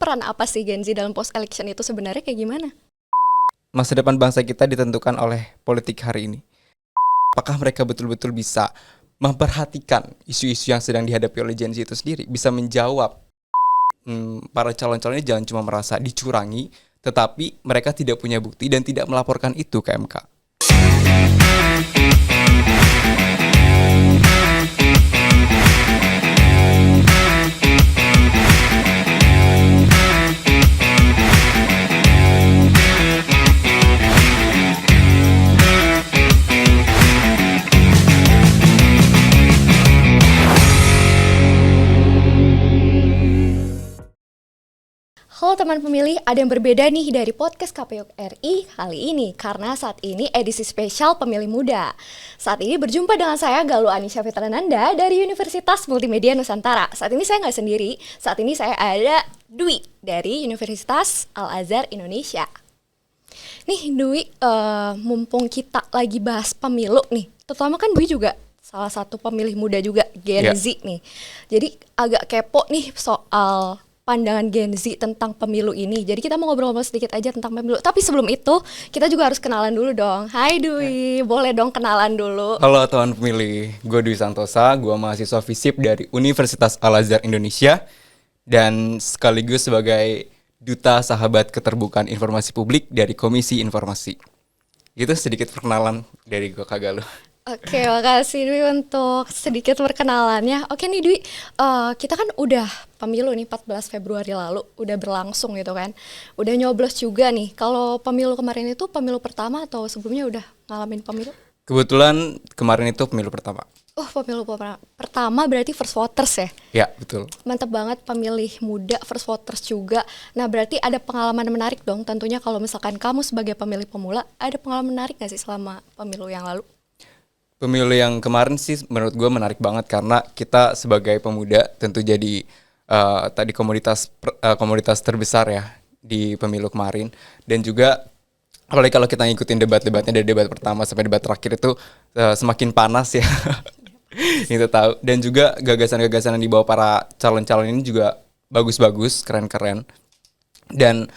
peran apa sih Gen Z dalam post election itu sebenarnya kayak gimana? Masa depan bangsa kita ditentukan oleh politik hari ini. Apakah mereka betul-betul bisa memperhatikan isu-isu yang sedang dihadapi oleh Gen Z itu sendiri, bisa menjawab para calon-calonnya jangan cuma merasa dicurangi, tetapi mereka tidak punya bukti dan tidak melaporkan itu ke MK. Halo teman pemilih, ada yang berbeda nih dari podcast KPU RI kali ini karena saat ini edisi spesial Pemilih Muda. Saat ini berjumpa dengan saya Galuh Anisha Fitrananda dari Universitas Multimedia Nusantara. Saat ini saya nggak sendiri, saat ini saya ada Dwi dari Universitas Al-Azhar Indonesia. Nih Dwi, mumpung kita lagi bahas pemilu nih, terutama kan Dwi juga salah satu pemilih muda juga, Gen Z nih. Jadi agak kepo nih soal pandangan Gen Z tentang pemilu ini. Jadi kita mau ngobrol-ngobrol sedikit aja tentang pemilu. Tapi sebelum itu, kita juga harus kenalan dulu dong. Hai Dwi, boleh dong kenalan dulu. Halo teman pemilih, gue Dwi Santosa, gue mahasiswa FISIP dari Universitas Al-Azhar Indonesia dan sekaligus sebagai Duta Sahabat Keterbukaan Informasi Publik dari Komisi Informasi. Itu sedikit perkenalan dari gue Kak Galuh. Oke, makasih Dwi untuk sedikit perkenalannya. Oke nih Dwi, kita kan udah pemilu nih 14 Februari lalu, udah berlangsung gitu kan. Udah nyoblos juga nih. Kalau pemilu kemarin itu pemilu pertama atau sebelumnya udah ngalamin pemilu? Kebetulan kemarin itu pemilu pertama. Pemilu pertama berarti first voters ya? Ya, betul. Mantap banget, pemilih muda first voters juga. Nah berarti ada pengalaman menarik dong tentunya kalau misalkan kamu sebagai pemilih pemula, ada pengalaman menarik gak sih selama pemilu yang lalu? Pemilu yang kemarin sih menurut gue menarik banget karena kita sebagai pemuda tentu jadi tadi komunitas terbesar ya di pemilu kemarin, dan juga apalagi kalau kita ngikutin debat-debatnya dari debat pertama sampai debat terakhir itu semakin panas ya. Itu tahu, dan juga gagasan-gagasan yang dibawa para calon-calon ini juga bagus-bagus, keren-keren, dan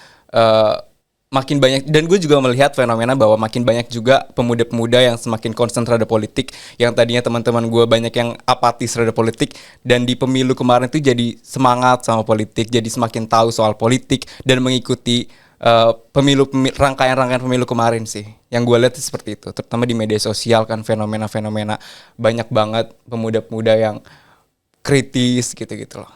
makin banyak, dan gue juga melihat fenomena bahwa makin banyak juga pemuda-pemuda yang semakin konsen terhadap politik, yang tadinya teman-teman gue banyak yang apatis terhadap politik, dan di pemilu kemarin tuh jadi semangat sama politik, jadi semakin tahu soal politik dan mengikuti rangkaian-rangkaian pemilu kemarin sih. Yang gue lihat seperti itu, terutama di media sosial kan fenomena-fenomena banyak banget pemuda-pemuda yang kritis gitu-gitu loh.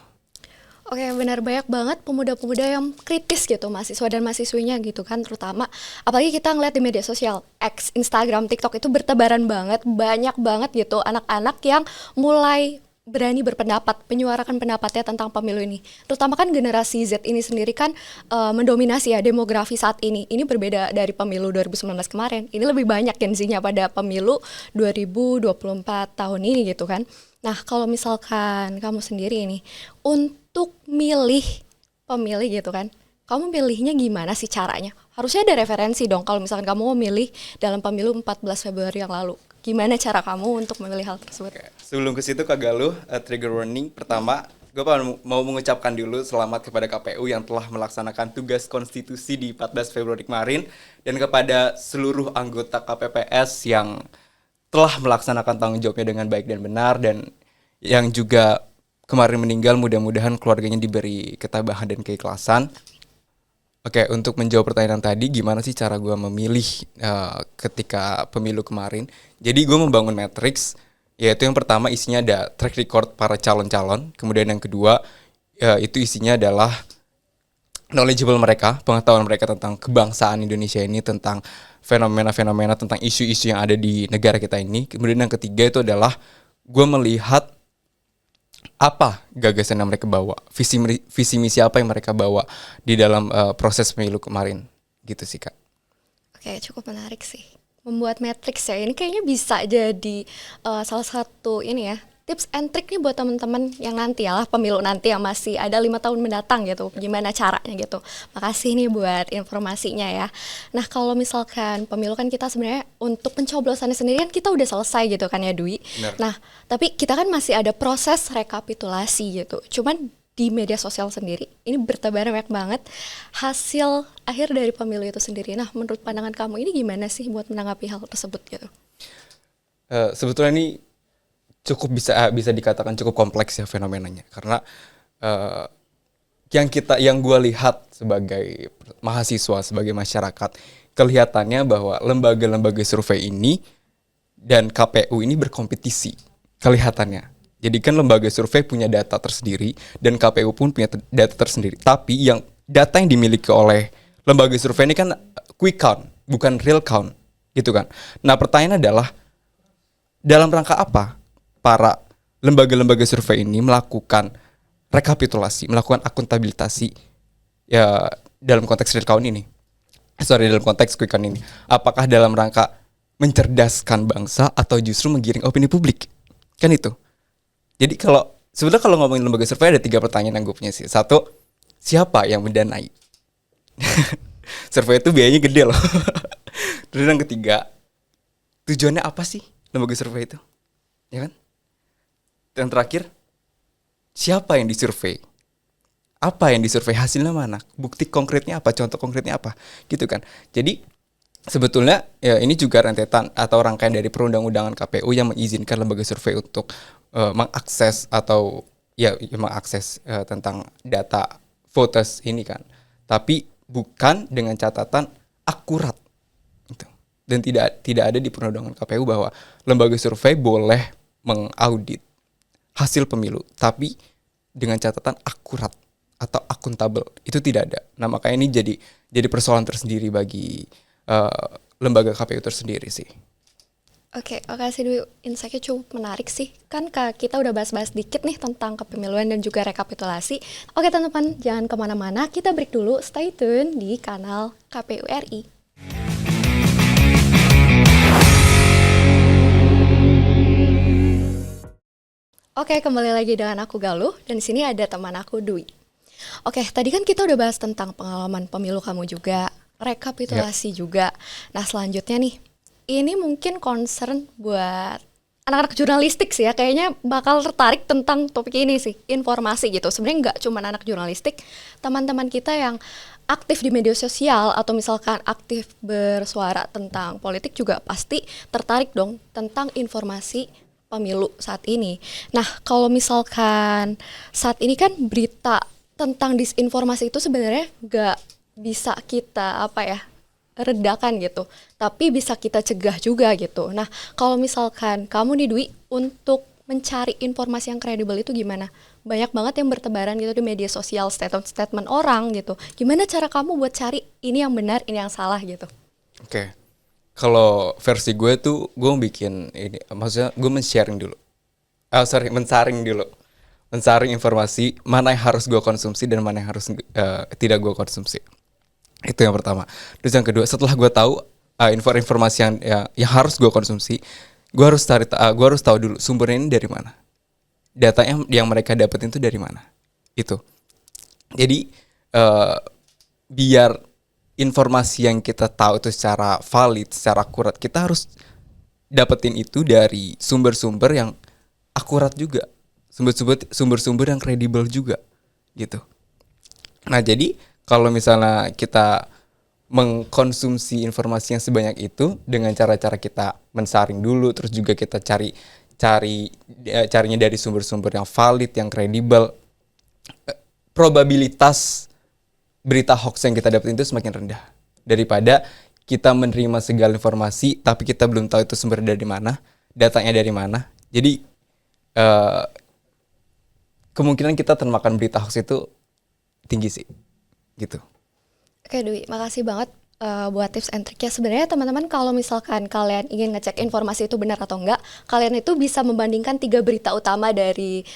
Oke, benar, banyak banget pemuda-pemuda yang kritis gitu, mahasiswa dan mahasiswinya gitu kan, terutama apalagi kita ngeliat di media sosial, X, Instagram, TikTok itu bertebaran banget, banyak banget gitu anak-anak yang mulai berani berpendapat, menyuarakan pendapatnya tentang pemilu ini. Terutama kan generasi Z ini sendiri kan mendominasi ya demografi saat ini. Ini berbeda dari pemilu 2019 kemarin. Ini lebih banyak Gen Z-nya pada pemilu 2024 tahun ini gitu kan. Nah, kalau misalkan kamu sendiri nih, untuk milih pemilih gitu kan, kamu milihnya gimana sih caranya? Harusnya ada referensi dong kalau misalkan kamu mau milih dalam pemilu 14 Februari yang lalu. Gimana cara kamu untuk memilih hal tersebut? Sebelum ke situ Kak Galuh, trigger warning pertama, gue mau mengucapkan dulu selamat kepada KPU yang telah melaksanakan tugas konstitusi di 14 Februari kemarin, dan kepada seluruh anggota KPPS yang telah melaksanakan tanggung jawabnya dengan baik dan benar, dan yang juga kemarin meninggal, mudah-mudahan keluarganya diberi ketabahan dan keikhlasan. Oke, untuk menjawab pertanyaan tadi, gimana sih cara gue memilih ketika pemilu kemarin? Jadi gue membangun matriks, yaitu yang pertama isinya ada track record para calon-calon, kemudian yang kedua itu isinya adalah knowledgeable mereka, pengetahuan mereka tentang kebangsaan Indonesia ini, tentang fenomena-fenomena, tentang isu-isu yang ada di negara kita ini. Kemudian yang ketiga itu adalah gue melihat apa gagasan yang mereka bawa, visi misi apa yang mereka bawa di dalam proses pemilu kemarin, gitu sih Kak. Oke, cukup menarik sih. Membuat matriks ya, ini kayaknya bisa jadi salah satu ini ya, tips and trick nih buat teman-teman yang nanti ya lah pemilu nanti yang masih ada 5 tahun mendatang gitu, gimana caranya gitu. Makasih nih buat informasinya ya. Nah kalau misalkan pemilu kan kita sebenarnya untuk pencoblosannya sendiri kan kita udah selesai gitu kan ya Dwi. Benar. Nah tapi kita kan masih ada proses rekapitulasi gitu. Cuman di media sosial sendiri ini bertebaran banyak banget hasil akhir dari pemilu itu sendiri. Nah, menurut pandangan kamu ini gimana sih buat menanggapi hal tersebut gitu? Sebetulnya ini cukup bisa dikatakan cukup kompleks ya fenomenanya, karena eh, yang gue lihat sebagai mahasiswa, sebagai masyarakat, kelihatannya bahwa lembaga-lembaga survei ini dan KPU ini berkompetisi kelihatannya. Jadi kan lembaga survei punya data tersendiri dan KPU pun punya data tersendiri. Tapi data yang dimiliki oleh lembaga survei ini kan quick count, bukan real count, gitu kan. Nah, pertanyaannya adalah dalam rangka apa para lembaga-lembaga survei ini melakukan rekapitulasi, melakukan akuntabilitasi ya dalam konteks real count ini. Dalam konteks quick count ini. Apakah dalam rangka mencerdaskan bangsa atau justru menggiring opini publik? Kan itu. Jadi sebenarnya kalau ngomongin lembaga survei ada 3 pertanyaan yang gue punya sih. 1, siapa yang mendanai? Survei itu biayanya gede loh. Terus yang ketiga, tujuannya apa sih lembaga survei itu? Ya kan? Dan terakhir, siapa yang disurvei? Apa yang disurvei? Hasilnya mana? Bukti konkretnya apa? Contoh konkretnya apa? Gitu kan. Jadi sebetulnya ya ini juga rentetan atau rangkaian dari perundang-undangan KPU yang mengizinkan lembaga survei untuk mengakses atau mengakses tentang data voters ini kan. Tapi bukan dengan catatan akurat. Gitu. Dan tidak ada di perundang-undangan KPU bahwa lembaga survei boleh mengaudit hasil pemilu, tapi dengan catatan akurat atau akuntabel. Itu tidak ada. Nah, makanya ini jadi persoalan tersendiri bagi lembaga KPU tersendiri sih. Oke, makasih Dwi. Insight-nya cukup menarik sih. Kan kita udah bahas-bahas dikit nih tentang kepemiluan dan juga rekapitulasi. Oke teman-teman, jangan kemana-mana. Kita break dulu, stay tune di kanal KPU RI. Oke, kembali lagi dengan aku Galuh, dan di sini ada teman aku Dwi. Oke, tadi kan kita udah bahas tentang pengalaman pemilu kamu juga, rekapitulasi juga. Nah, selanjutnya nih, ini mungkin concern buat anak-anak jurnalistik sih ya, kayaknya bakal tertarik tentang topik ini sih, informasi gitu. Sebenarnya nggak cuma anak jurnalistik, teman-teman kita yang aktif di media sosial atau misalkan aktif bersuara tentang politik juga pasti tertarik dong tentang informasi pemilu saat ini. Nah, kalau misalkan saat ini kan berita tentang disinformasi itu sebenarnya nggak bisa kita redakan gitu, tapi bisa kita cegah juga gitu. Nah, kalau misalkan kamu nih Dwi, untuk mencari informasi yang kredibel itu gimana? Banyak banget yang bertebaran gitu di media sosial, statement-statement orang gitu. Gimana cara kamu buat cari ini yang benar, ini yang salah gitu? Oke. Kalau versi gue tuh gue bikin ini, maksudnya gue mensaring dulu. Mensaring informasi mana yang harus gue konsumsi dan mana yang harus tidak gue konsumsi. Itu yang pertama. Terus yang kedua, setelah gue tahu informasi yang harus gue konsumsi, gue harus tahu dulu sumbernya ini dari mana. Datanya yang mereka dapetin itu dari mana. Itu. Jadi biar informasi yang kita tahu itu secara valid, secara akurat, kita harus dapetin itu dari sumber-sumber yang akurat juga, sumber-sumber yang kredibel juga, gitu. Nah, jadi kalau misalnya kita mengkonsumsi informasi yang sebanyak itu dengan cara-cara kita mensaring dulu, terus juga kita carinya dari sumber-sumber yang valid, yang kredibel, probabilitas berita hoax yang kita dapetin itu semakin rendah daripada kita menerima segala informasi tapi kita belum tahu itu sumber dari mana, datanya dari mana. Jadi kemungkinan kita termakan berita hoax itu tinggi sih, gitu. Oke Dwi, makasih banget buat tips and triknya. Sebenarnya teman-teman kalau misalkan kalian ingin ngecek informasi itu benar atau enggak, kalian itu bisa membandingkan 3 berita utama dari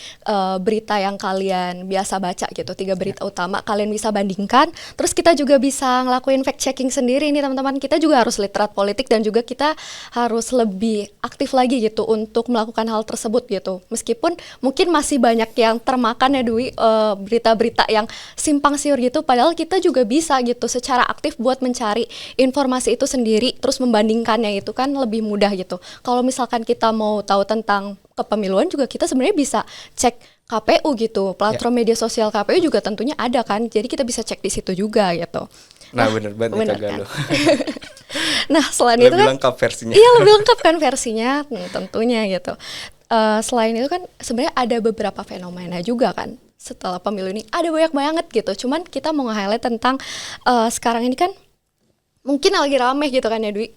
berita yang kalian biasa baca gitu. 3 berita utama kalian bisa bandingkan. Terus kita juga bisa ngelakuin fact checking sendiri nih teman-teman. Kita juga harus literat politik dan juga kita harus lebih aktif lagi gitu untuk melakukan hal tersebut gitu. Meskipun mungkin masih banyak yang termakan ya Dwi, berita-berita yang simpang siur gitu, padahal kita juga bisa gitu secara aktif buat mencari mencari informasi itu sendiri, terus membandingkannya itu kan lebih mudah gitu. Kalau misalkan kita mau tahu tentang kepemiluan juga kita sebenarnya bisa cek KPU gitu, platform media sosial KPU juga tentunya ada kan, jadi kita bisa cek di situ juga gitu. Nah, bener banget nih Kak kan? Galuh. Nah selain itu Lebih kan lengkap versinya. iya lebih lengkap kan versinya, tentunya gitu. Selain itu kan sebenarnya ada beberapa fenomena juga kan setelah pemilu ini, ada banyak banget gitu. Cuman kita mau nge-highlight tentang sekarang ini kan mungkin lagi rame gitu kan ya Dwi,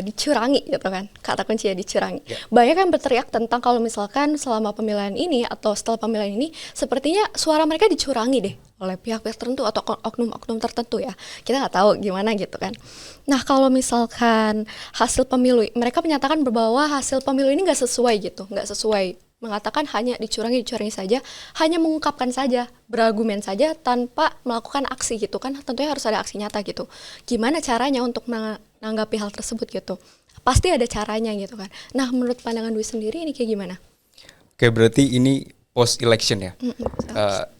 dicurangi gitu kan, kata kuncinya dicurangi. Banyak yang berteriak tentang kalau misalkan selama pemilihan ini atau setelah pemilihan ini sepertinya suara mereka dicurangi deh oleh pihak-pihak tertentu atau oknum-oknum tertentu ya. Kita nggak tahu gimana gitu kan. Nah kalau misalkan hasil pemilu, mereka menyatakan bahwa hasil pemilu ini nggak sesuai gitu, nggak sesuai, mengatakan hanya dicurangi saja, hanya mengungkapkan saja, berargumen saja tanpa melakukan aksi gitu kan, tentunya harus ada aksi nyata gitu. Gimana caranya untuk menanggapi hal tersebut gitu? Pasti ada caranya gitu kan. Nah menurut pandangan Dwi sendiri ini kayak gimana? Oke, berarti ini post election ya.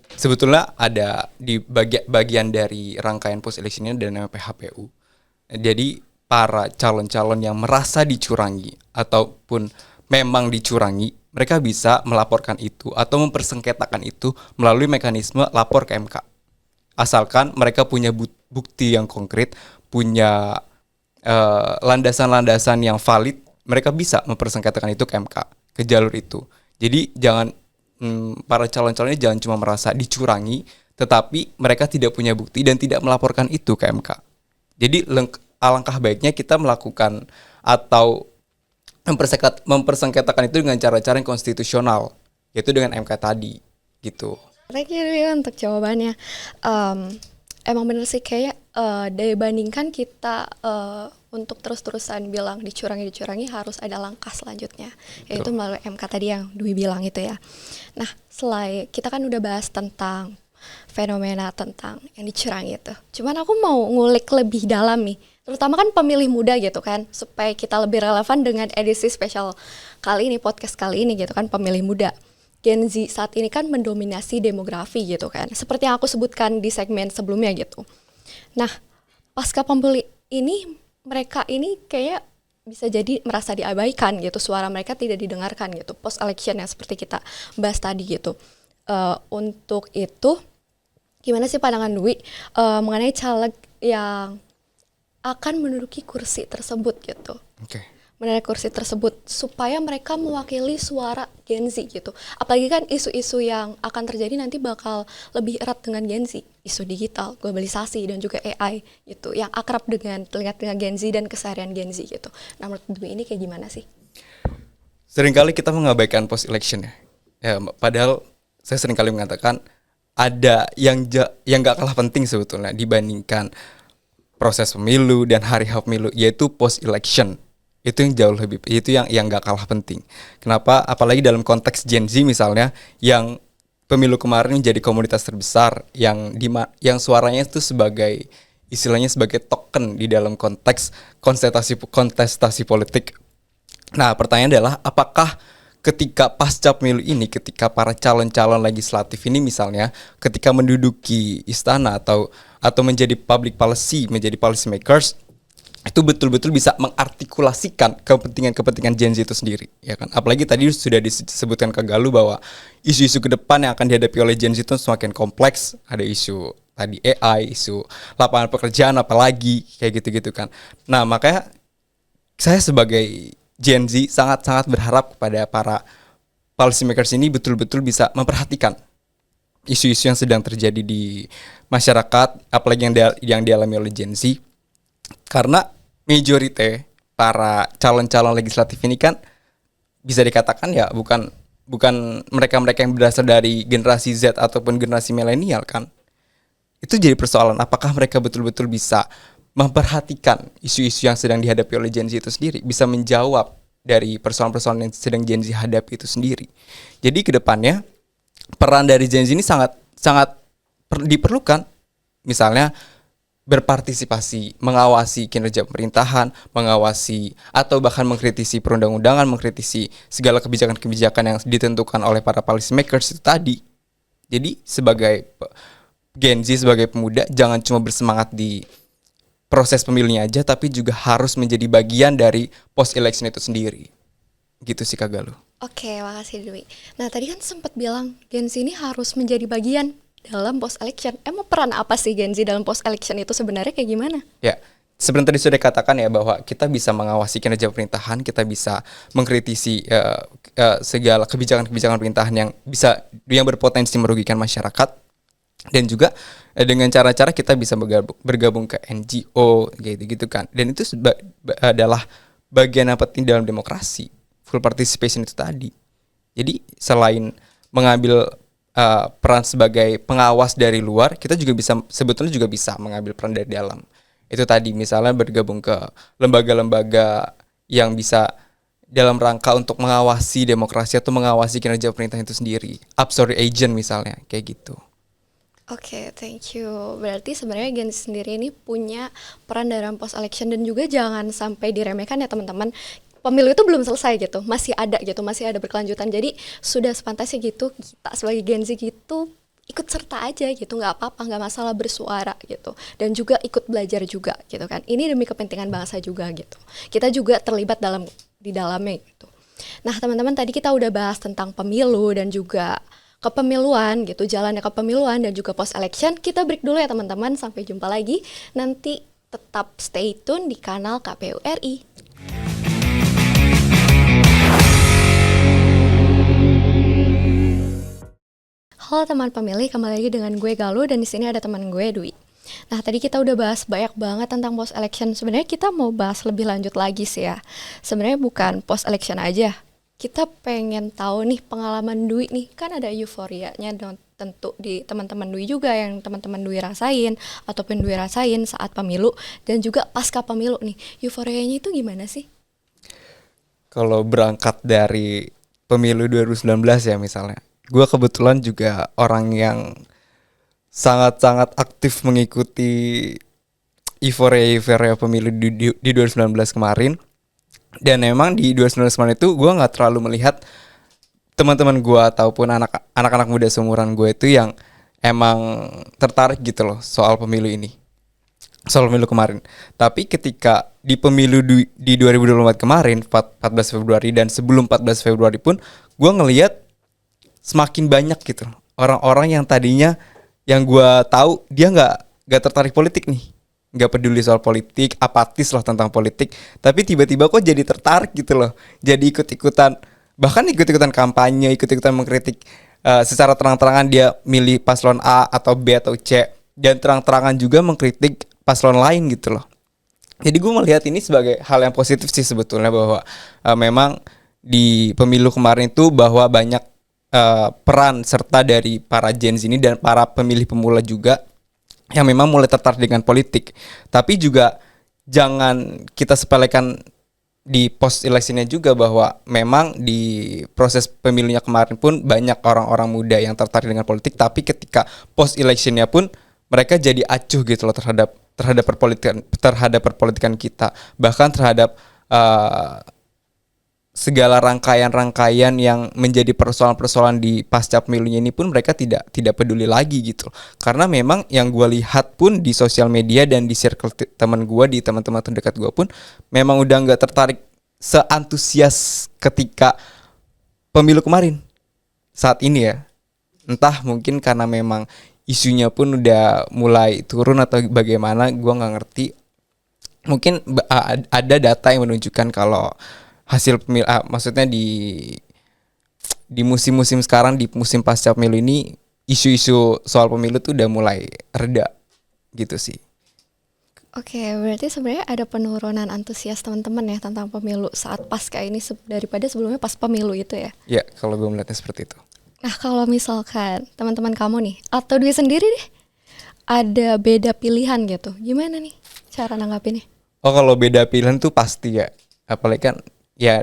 Sebetulnya ada di bagian dari rangkaian post election ini ada namanya PHPU. Jadi para calon-calon yang merasa dicurangi ataupun memang dicurangi, mereka bisa melaporkan itu atau mempersengketakan itu melalui mekanisme lapor ke MK. Asalkan mereka punya bukti yang konkret, punya landasan-landasan yang valid, mereka bisa mempersengketakan itu ke MK, ke jalur itu. Jadi jangan para calon-calonnya jangan cuma merasa dicurangi, tetapi mereka tidak punya bukti dan tidak melaporkan itu ke MK. Jadi alangkah baiknya kita melakukan atau mempersengketakan itu dengan cara-cara yang konstitusional, yaitu dengan MK tadi, gitu. Thank you Dwi untuk jawabannya. Emang bener sih kayak dibandingkan kita untuk terus-terusan bilang dicurangi harus ada langkah selanjutnya, yaitu melalui MK tadi yang Dwi bilang itu ya. Nah selain kita kan udah bahas tentang fenomena tentang yang dicurangi itu, cuman aku mau ngulik lebih dalam nih, terutama kan pemilih muda gitu kan, supaya kita lebih relevan dengan edisi spesial kali ini, podcast kali ini gitu kan, pemilih muda. Gen Z saat ini kan mendominasi demografi gitu kan, seperti yang aku sebutkan di segmen sebelumnya gitu. Nah, pasca pemilih ini, mereka ini kayak bisa jadi merasa diabaikan gitu, suara mereka tidak didengarkan gitu, post election yang seperti kita bahas tadi gitu. Untuk itu, gimana sih pandangan Dwi mengenai caleg yang akan menduduki kursi tersebut gitu? Mengenai kursi tersebut supaya mereka mewakili suara Gen Z gitu. Apalagi kan isu-isu yang akan terjadi nanti bakal lebih erat dengan Gen Z, isu digital, globalisasi dan juga AI gitu, yang akrab dengan terlihat dengan Gen Z dan keseharian Gen Z gitu. Nah menurut Dwi ini kayak gimana sih? Seringkali kita mengabaikan post election ya, padahal saya seringkali mengatakan ada yang gak kalah penting sebetulnya dibandingkan proses pemilu dan hari H pemilu, yaitu post election. Itu yang jauh lebih, itu yang gak kalah penting. Kenapa? Apalagi dalam konteks Gen Z misalnya, yang pemilu kemarin menjadi komunitas terbesar, yang suaranya itu sebagai, istilahnya sebagai token di dalam konteks kontestasi politik. Nah pertanyaan adalah, apakah ketika pasca pemilu ini, ketika para calon-calon legislatif ini misalnya, ketika menduduki istana atau menjadi public policy, menjadi policy makers, itu betul-betul bisa mengartikulasikan kepentingan Gen Z itu sendiri, ya kan? Apalagi tadi sudah disebutkan Kak Galuh bahwa isu-isu ke depan yang akan dihadapi oleh Gen Z itu semakin kompleks. Ada isu tadi AI, isu lapangan pekerjaan, apalagi kayak gitu-gitu kan. Nah makanya saya sebagai Gen Z sangat-sangat berharap kepada para policy makers ini betul-betul bisa memperhatikan isu-isu yang sedang terjadi di masyarakat, apalagi yang dialami oleh Gen Z. Karena majority para calon-calon legislatif ini kan bisa dikatakan ya bukan mereka-mereka yang berasal dari generasi Z ataupun generasi milenial kan. Itu jadi persoalan, apakah mereka betul-betul bisa memperhatikan isu-isu yang sedang dihadapi oleh Gen Z itu sendiri, bisa menjawab dari persoalan-persoalan yang sedang Gen Z hadapi itu sendiri. Jadi ke depannya peran dari Gen Z ini sangat diperlukan. Misalnya berpartisipasi, mengawasi kinerja pemerintahan, mengawasi atau bahkan mengkritisi perundang-undangan, mengkritisi segala kebijakan-kebijakan yang ditentukan oleh para policy makers itu tadi. Jadi sebagai Gen Z, sebagai pemuda, jangan cuma bersemangat di proses pemilunya aja, tapi juga harus menjadi bagian dari post election itu sendiri. Gitu sih Kak Galuh. Oke, makasih Dwi. Nah, tadi kan sempat bilang Gen Z ini harus menjadi bagian dalam post election. Emang peran apa sih Gen Z dalam post election itu sebenarnya kayak gimana? Ya, sebenarnya tadi sudah dikatakan ya bahwa kita bisa mengawasi kinerja pemerintahan, kita bisa mengkritisi segala kebijakan-kebijakan pemerintahan yang berpotensi merugikan masyarakat, dan juga dengan cara-cara kita bisa bergabung ke NGO gitu kan. Dan itu adalah bagian yang penting dalam demokrasi. Full participation itu tadi. Jadi selain mengambil peran sebagai pengawas dari luar, kita juga sebetulnya juga bisa mengambil peran dari dalam. Itu tadi misalnya bergabung ke lembaga-lembaga yang bisa dalam rangka untuk mengawasi demokrasi atau mengawasi kinerja pemerintahan itu sendiri. Observer agent misalnya, kayak gitu. Oke, thank you. Berarti sebenarnya Gen Z sendiri ini punya peran dalam post election, dan juga jangan sampai diremehkan ya teman-teman. Pemilu itu belum selesai gitu, masih ada berkelanjutan. Jadi sudah sepantasnya gitu kita sebagai Gen Z gitu ikut serta aja gitu, nggak apa-apa, nggak masalah bersuara gitu, dan juga ikut belajar juga gitu kan. Ini demi kepentingan bangsa juga gitu. Kita juga terlibat di dalamnya gitu. Nah teman-teman, tadi kita udah bahas tentang pemilu dan juga kepemiluan gitu, jalannya kepemiluan dan juga post election. Kita break dulu ya teman-teman, sampai jumpa lagi. Nanti tetap stay tune di kanal KPU RI. Halo teman pemilih, kembali lagi dengan gue Galuh, dan di sini ada teman gue Dwi. Nah, tadi kita udah bahas banyak banget tentang post election. Sebenarnya kita mau bahas lebih lanjut lagi sih ya. Sebenarnya bukan post election aja. Kita pengen tahu nih pengalaman Dwi nih. Kan ada euforianya tentu di teman-teman Dwi juga, yang teman-teman Dwi rasain ataupun Dwi rasain saat pemilu dan juga pasca pemilu nih. Euforianya itu gimana sih? Kalau berangkat dari pemilu 2019 ya misalnya, gue kebetulan juga orang yang sangat-sangat aktif mengikuti euforia pemilu di 2019 kemarin. Dan memang di 2019 kemarin itu gue nggak terlalu melihat teman-teman gue ataupun anak-anak muda seumuran gue itu yang emang tertarik gitu loh soal pemilu ini, soal pemilu kemarin. Tapi ketika di pemilu di 2024 kemarin 14 Februari dan sebelum 14 Februari pun, gue ngelihat semakin banyak gitu orang-orang yang tadinya yang gue tahu dia nggak tertarik politik nih, nggak peduli soal politik, apatis lah tentang politik, tapi tiba-tiba kok jadi tertarik gitu loh, jadi ikut-ikutan, bahkan ikut-ikutan kampanye, ikut-ikutan mengkritik secara terang-terangan dia milih paslon A atau B atau C, dan terang-terangan juga mengkritik paslon lain gitu loh. Jadi gue melihat ini sebagai hal yang positif sih sebetulnya, bahwa memang di pemilu kemarin itu bahwa banyak peran serta dari para Gen Z ini dan para pemilih pemula juga yang memang mulai tertarik dengan politik. Tapi juga jangan kita sepelekan di post electionnya juga, bahwa memang di proses pemilunya kemarin pun banyak orang-orang muda yang tertarik dengan politik, tapi ketika post electionnya pun mereka jadi acuh gitu loh terhadap perpolitikan kita, bahkan terhadap segala rangkaian-rangkaian yang menjadi persoalan-persoalan di pasca pemilunya ini pun mereka tidak peduli lagi gitu. Karena memang yang gue lihat pun di sosial media dan di circle teman gue, di teman-teman terdekat gue pun memang udah nggak tertarik seantusias ketika pemilu kemarin saat ini ya. Entah mungkin karena memang isunya pun udah mulai turun atau bagaimana, gue nggak ngerti. Mungkin ada data yang menunjukkan kalau hasil pemilu, maksudnya di musim-musim sekarang, di musim pasca pemilu ini, isu-isu soal pemilu tuh udah mulai reda gitu sih. Oke, berarti sebenarnya ada penurunan antusias teman-teman ya tentang pemilu saat pasca ini daripada sebelumnya pas pemilu itu ya? Ya, kalau gue melihatnya seperti itu. Nah, kalau misalkan teman-teman kamu nih, atau Dwi sendiri deh, ada beda pilihan gitu, gimana nih cara nanggapinnya? Oh, kalau beda pilihan tuh pasti ya. Apalagi kan ya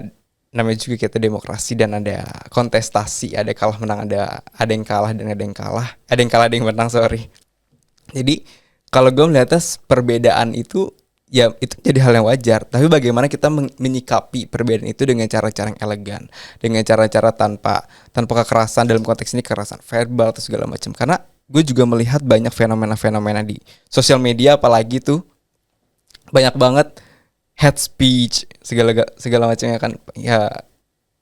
namanya juga kita demokrasi dan ada kontestasi, ada kalah menang, ada yang kalah dan ada yang menang, sorry. Jadi kalau gue melihatnya perbedaan itu ya itu jadi hal yang wajar, tapi bagaimana kita menyikapi perbedaan itu dengan cara-cara yang elegan, dengan cara-cara tanpa kekerasan, dalam konteks ini kekerasan verbal atau segala macam. Karena gue juga melihat banyak fenomena-fenomena di sosial media apalagi tuh banyak banget hate speech segala segala macamnya kan, ya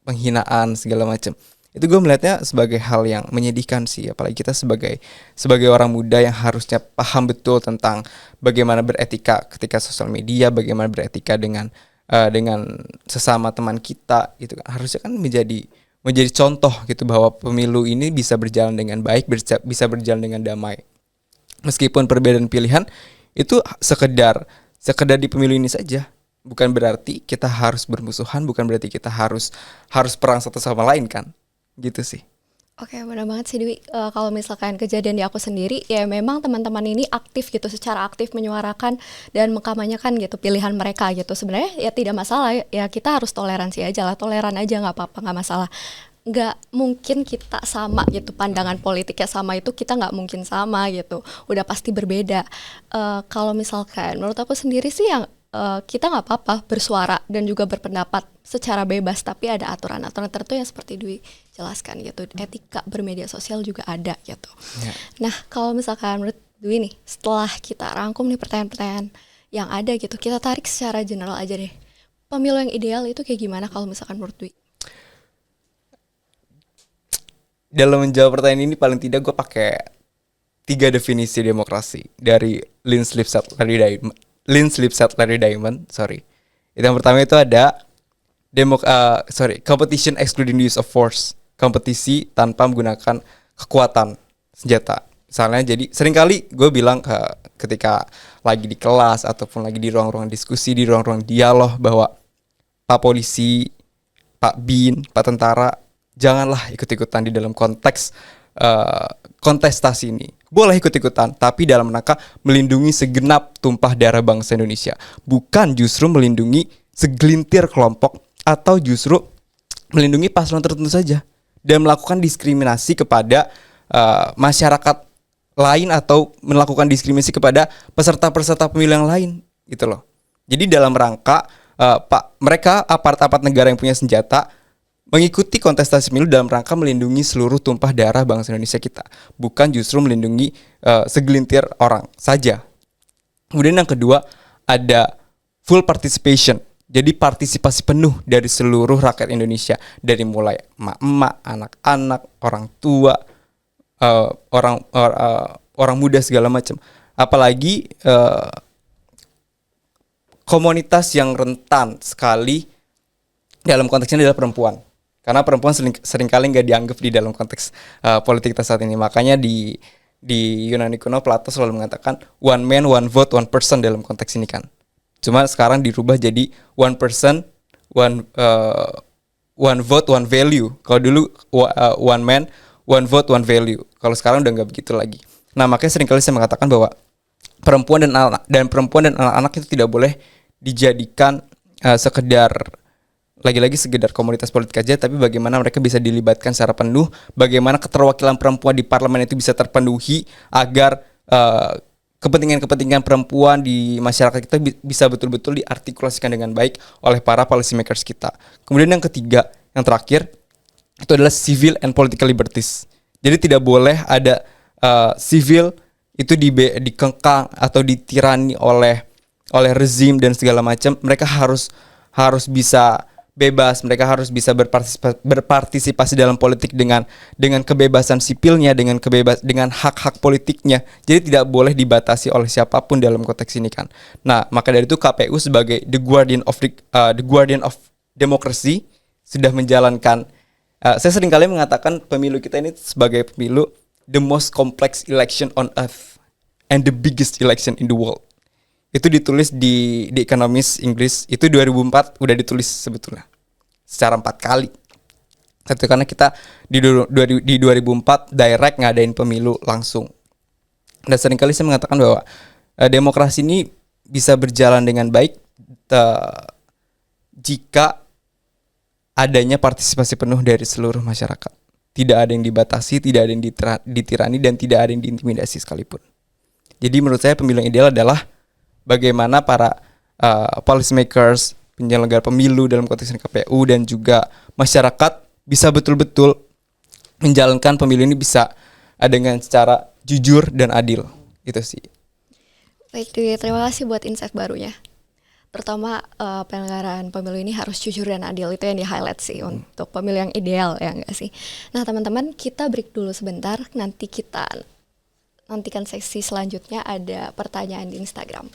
penghinaan segala macam. Itu gue melihatnya sebagai hal yang menyedihkan sih, apalagi kita sebagai orang muda yang harusnya paham betul tentang bagaimana beretika ketika sosial media, bagaimana beretika dengan sesama teman kita gitu kan. Harusnya kan menjadi contoh gitu bahwa pemilu ini bisa berjalan dengan baik, bisa berjalan dengan damai. Meskipun perbedaan pilihan itu sekedar di pemilu ini saja. Bukan berarti kita harus bermusuhan, bukan berarti kita harus perang satu sama lain kan. Gitu sih. Oke, benar banget sih Dwi. Kalau misalkan kejadian di aku sendiri, ya memang teman-teman ini aktif gitu, secara aktif menyuarakan dan mengkampanyekan gitu pilihan mereka gitu. Sebenarnya ya tidak masalah, ya kita harus toleransi aja lah, toleran aja, nggak apa-apa, nggak masalah. Nggak mungkin kita sama gitu, pandangan politiknya sama itu kita nggak mungkin sama gitu, udah pasti berbeda. Kalau misalkan menurut aku sendiri sih yang kita nggak apa-apa bersuara dan juga berpendapat secara bebas, tapi ada aturan-aturan tertentu yang seperti Dwi jelaskan gitu. Etika bermedia sosial juga ada gitu. Ya. Nah, kalau misalkan menurut Dwi nih, setelah kita rangkum nih pertanyaan-pertanyaan yang ada gitu, kita tarik secara general aja deh. Pemilu yang ideal itu kayak gimana kalau misalkan menurut Dwi? Dalam menjawab pertanyaan ini paling tidak gue pakai 3 definisi demokrasi dari Lynn Slipsett Larry Diamond. Itu yang pertama itu ada competition excluding the use of force. Kompetisi tanpa menggunakan kekuatan senjata. Misalnya, jadi seringkali gue bilang ketika lagi di kelas ataupun lagi di ruang-ruang diskusi, di ruang-ruang dialog, bahwa Pak Polisi, Pak Bin, Pak Tentara, janganlah ikut-ikutan di dalam konteks kontestasi ini. Boleh ikut-ikutan, tapi dalam rangka melindungi segenap tumpah darah bangsa Indonesia. Bukan justru melindungi segelintir kelompok atau justru melindungi paslon tertentu saja. Dan melakukan diskriminasi kepada masyarakat lain atau melakukan diskriminasi kepada peserta-peserta pemilu yang lain. Gitu loh. Jadi dalam rangka mereka aparat-aparat negara yang punya senjata mengikuti kontestasi pemilu dalam rangka melindungi seluruh tumpah darah bangsa Indonesia kita, bukan justru melindungi segelintir orang saja. Kemudian yang kedua ada full participation, jadi partisipasi penuh dari seluruh rakyat Indonesia, dari mulai emak-emak, anak-anak, orang tua, orang muda segala macam. Apalagi komunitas yang rentan sekali dalam konteksnya adalah perempuan. Karena perempuan seringkali nggak dianggap di dalam konteks politik kita saat ini. Makanya di Yunani kuno Plato selalu mengatakan one man, one vote, one person dalam konteks ini kan. Cuma sekarang dirubah jadi one person, one vote, one value. Kalau dulu one man, one vote, one value. Kalau sekarang udah nggak begitu lagi. Nah, makanya seringkali saya mengatakan bahwa perempuan dan anak-anak itu tidak boleh dijadikan sekedar komunitas politik aja, tapi bagaimana mereka bisa dilibatkan secara penuh, bagaimana keterwakilan perempuan di parlemen itu bisa terpenuhi agar kepentingan-kepentingan perempuan di masyarakat kita bisa betul-betul diartikulasikan dengan baik oleh para policy makers kita. Kemudian yang ketiga, yang terakhir, itu adalah civil and political liberties. Jadi tidak boleh ada civil itu dikengkang atau ditirani oleh rezim dan segala macam. Mereka harus bisa bebas, mereka harus bisa berpartisipasi dalam politik dengan kebebasan sipilnya, dengan hak-hak politiknya. Jadi tidak boleh dibatasi oleh siapapun dalam konteks ini kan. Nah, maka dari itu KPU sebagai the guardian of democracy sudah menjalankan. Saya seringkali mengatakan pemilu kita ini sebagai pemilu the most complex election on earth and the biggest election in the world. Itu ditulis di Economist Inggris, itu 2004 udah ditulis sebetulnya secara 4 kali. Satu karena kita di 2004 direct ngadain pemilu langsung. Dan seringkali saya mengatakan bahwa demokrasi ini bisa berjalan dengan baik jika adanya partisipasi penuh dari seluruh masyarakat. Tidak ada yang dibatasi, tidak ada yang ditirani, dan tidak ada yang diintimidasi sekalipun. Jadi menurut saya pemilu yang ideal adalah bagaimana para policy makers, penyelenggara pemilu dalam konteks KPU dan juga masyarakat bisa betul-betul menjalankan pemilu ini bisa dengan secara jujur dan adil. Gitu sih. Baik, terima kasih buat insight barunya. Terutama penyelenggaraan pemilu ini harus jujur dan adil, itu yang di-highlight sih untuk pemilu yang ideal, ya enggak sih. Nah teman-teman, kita break dulu sebentar, nanti kita nantikan sesi selanjutnya ada pertanyaan di Instagram.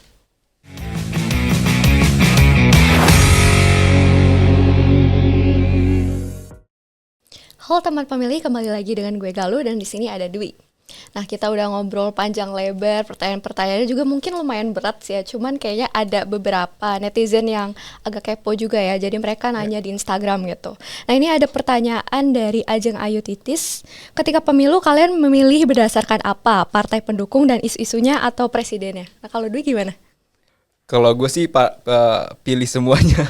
Halo teman pemilih, kembali lagi dengan gue Galuh dan di sini ada Dwi. Nah, kita udah ngobrol panjang lebar, pertanyaan-pertanyaannya juga mungkin lumayan berat sih ya. Cuman kayaknya ada beberapa netizen yang agak kepo juga ya. Jadi mereka nanya di Instagram gitu. Nah, ini ada pertanyaan dari Ajeng Ayu Titis. Ketika pemilu kalian memilih berdasarkan apa? Partai pendukung dan isu-isunya atau presidennya? Nah, kalau Dwi gimana? Kalau gue sih pilih semuanya.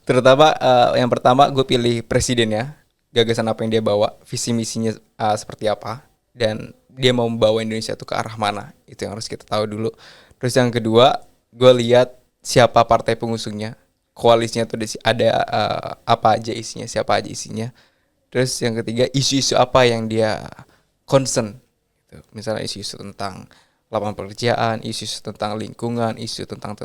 Terutama yang pertama gue pilih presidennya, gagasan apa yang dia bawa, visi misinya seperti apa, dan dia mau membawa Indonesia itu ke arah mana, itu yang harus kita tahu dulu. Terus yang kedua, gue lihat siapa partai pengusungnya, koalisinya tuh ada apa aja isinya, siapa aja isinya. Terus yang ketiga, isu-isu apa yang dia concern, gitu. Misalnya isu-isu tentang lapangan pekerjaan, isu-isu tentang lingkungan, isu tentang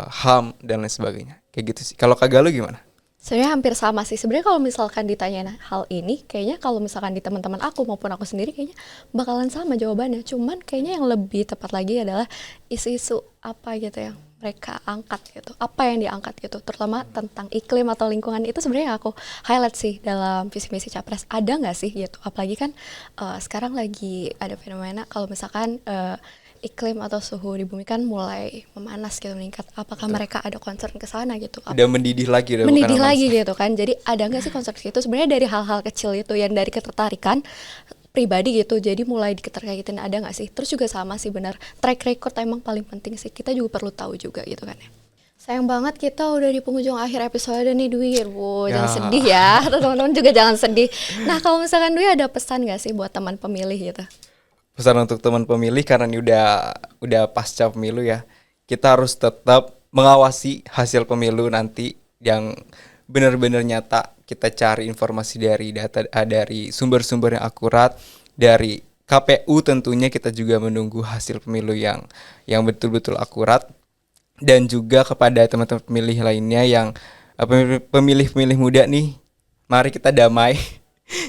HAM dan lain sebagainya. Kayak gitu sih. Kalau Kak Galuh gimana? Sebenarnya hampir sama sih. Sebenarnya kalau misalkan ditanyain hal ini, kayaknya kalau misalkan di teman-teman aku maupun aku sendiri kayaknya bakalan sama jawabannya. Cuman kayaknya yang lebih tepat lagi adalah isu-isu apa gitu yang mereka angkat gitu. Apa yang diangkat gitu, terutama tentang iklim atau lingkungan itu sebenarnya aku highlight sih dalam visi misi Capres. Ada nggak sih gitu? Apalagi kan sekarang lagi ada fenomena kalau misalkan iklim atau suhu di bumi kan mulai memanas gitu, meningkat. Apakah mereka ada concern ke sana gitu? Udah mendidih lagi, udah Mendidih bukan lagi memanas. gitu kan. Jadi ada nggak sih concern itu sebenarnya dari hal-hal kecil itu yang dari ketertarikan pribadi gitu. Jadi mulai diketerkaitin, ada nggak sih? Terus juga sama sih benar. Track record emang paling penting sih. Kita juga perlu tahu juga gitu kan ya. Sayang banget kita udah di penghujung akhir episode nih Dwi. Jangan sedih ya. Teman-teman juga jangan sedih. Nah, kalau misalkan Dwi ada pesan nggak sih buat teman pemilih gitu? Pesan untuk teman pemilih, karena ini udah pasca pemilu ya, kita harus tetap mengawasi hasil pemilu nanti yang benar-benar nyata. Kita cari informasi dari data, dari sumber-sumber yang akurat, dari KPU tentunya. Kita juga menunggu hasil pemilu yang betul-betul akurat. Dan juga kepada teman-teman pemilih lainnya yang pemilih-pemilih muda nih, mari kita damai.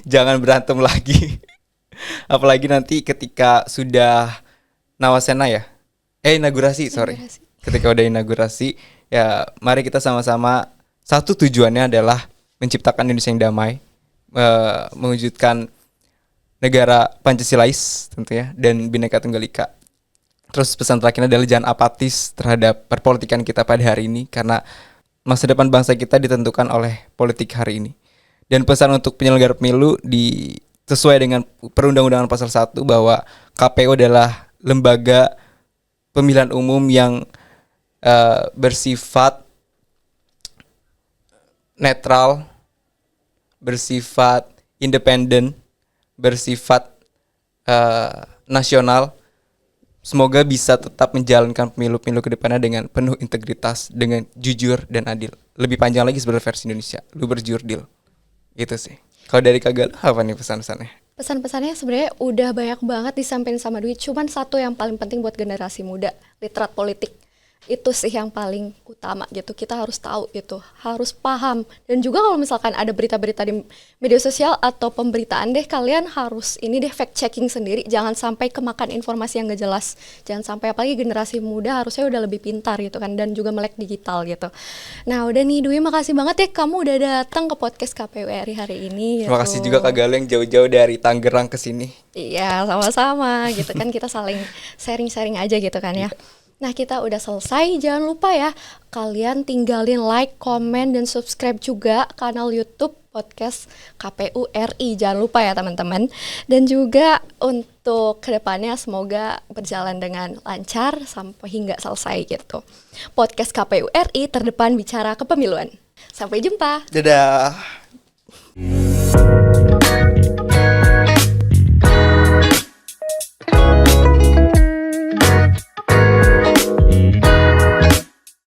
Jangan berantem lagi. Apalagi nanti ketika sudah Nawasena ya, inaugurasi, sorry. Inaugurasi. Ketika udah inaugurasi, ya mari kita sama-sama, satu tujuannya adalah menciptakan Indonesia yang damai, mewujudkan negara Pancasilais tentunya, dan Bhinneka Tunggal Ika. Terus pesan terakhirnya adalah jangan apatis terhadap perpolitikan kita pada hari ini, karena masa depan bangsa kita ditentukan oleh politik hari ini. Dan pesan untuk penyelenggara pemilu sesuai dengan Perundang-undangan Pasal 1 bahwa KPU adalah lembaga pemilihan umum yang bersifat netral, bersifat independen, bersifat nasional. Semoga bisa tetap menjalankan pemilu-pemilu ke depannya dengan penuh integritas, dengan jujur dan adil. Lebih panjang lagi sebenarnya versi Indonesia, lu berjurdil. Gitu sih. Kalau dari Kak Galuh apa nih pesan-pesannya? Pesan-pesannya sebenarnya udah banyak banget disampaikan sama Dwi. Cuman satu yang paling penting buat generasi muda, literat politik. Itu sih yang paling utama gitu. Kita harus tahu gitu, harus paham. Dan juga kalau misalkan ada berita-berita di media sosial atau pemberitaan deh, kalian harus ini deh fact checking sendiri. Jangan sampai kemakan informasi yang gak jelas. Jangan sampai, apalagi generasi muda harusnya udah lebih pintar gitu kan, dan juga melek digital gitu. Nah udah nih Dwi, makasih banget ya kamu udah datang ke podcast KPU RI hari ini gitu. Terima kasih juga Kak Galuh yang jauh-jauh dari Tangerang ke sini. Iya, sama-sama gitu kan, kita saling sharing-sharing aja gitu kan ya. Nah, kita udah selesai. Jangan lupa ya, kalian tinggalin like, komen, dan subscribe juga kanal YouTube podcast KPU RI. Jangan lupa ya teman-teman. Dan juga untuk kedepannya semoga berjalan dengan lancar sampai hingga selesai gitu. Podcast KPU RI terdepan bicara kepemiluan. Sampai jumpa. Dadah.